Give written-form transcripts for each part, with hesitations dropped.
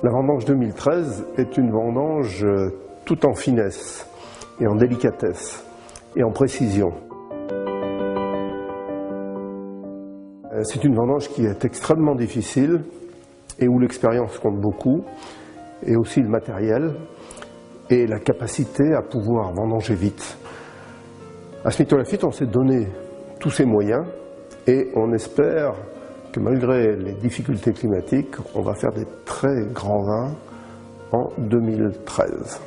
La vendange 2013 est une vendange tout en finesse et en délicatesse et en précision. C'est une vendange qui est extrêmement difficile et où l'expérience compte beaucoup, et aussi le matériel et la capacité à pouvoir vendanger vite. À Smith-Lafitte, on s'est donné tous ces moyens et on espère que malgré les difficultés climatiques, on va faire des très grands vins en 2013.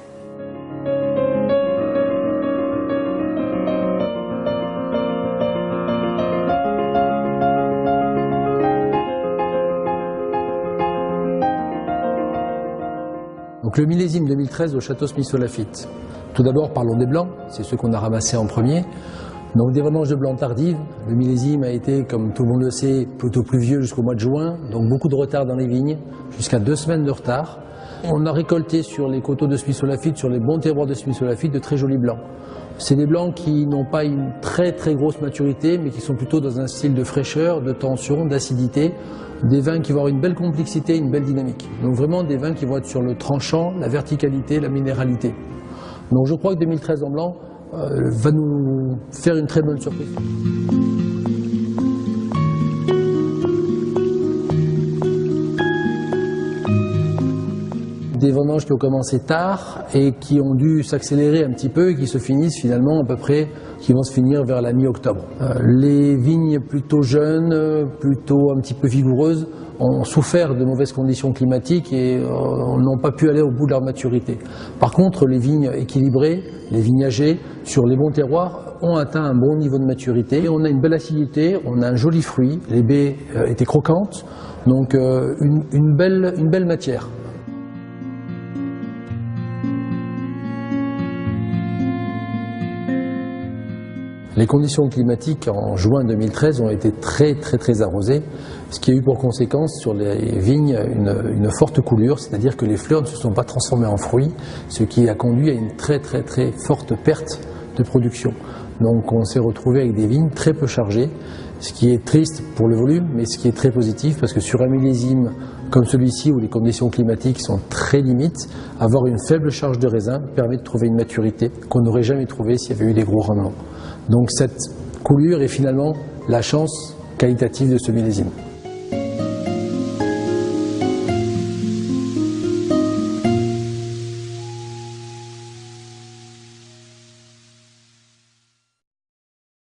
Donc le millésime 2013 au château Smith-Lafitte. Tout d'abord, parlons des blancs, c'est ceux qu'on a ramassés en premier. Donc des vendanges de blancs tardives. Le millésime a été, comme tout le monde le sait, plutôt pluvieux jusqu'au mois de juin, donc beaucoup de retard dans les vignes, jusqu'à 2 semaines de retard. On a récolté sur les coteaux de Smith-Lafitte, sur les bons terroirs de Smith-Lafitte, de très jolis blancs. C'est des blancs qui n'ont pas une très grosse maturité, mais qui sont plutôt dans un style de fraîcheur, de tension, d'acidité. Des vins qui vont avoir une belle complexité, une belle dynamique. Donc vraiment des vins qui vont être sur le tranchant, la verticalité, la minéralité. Donc je crois que 2013 en blanc va nous faire une très bonne surprise. Des vendanges qui ont commencé tard et qui ont dû s'accélérer un petit peu et qui se finissent finalement à peu près, qui vont se finir vers la mi-octobre. Les vignes plutôt jeunes, plutôt un petit peu vigoureuses, ont souffert de mauvaises conditions climatiques et n'ont pas pu aller au bout de leur maturité. Par contre, les vignes équilibrées, les vignes âgées, sur les bons terroirs, ont atteint un bon niveau de maturité. Et on a une belle acidité, on a un joli fruit, les baies étaient croquantes, donc une belle matière. Les conditions climatiques en juin 2013 ont été très arrosées, ce qui a eu pour conséquence sur les vignes une forte coulure, c'est-à-dire que les fleurs ne se sont pas transformées en fruits, ce qui a conduit à une très forte perte de production. Donc on s'est retrouvé avec des vignes très peu chargées, ce qui est triste pour le volume, mais ce qui est très positif parce que sur un millésime comme celui-ci où les conditions climatiques sont très limites, avoir une faible charge de raisin permet de trouver une maturité qu'on n'aurait jamais trouvée s'il y avait eu des gros rendements. Donc cette coulure est finalement la chance qualitative de ce millésime.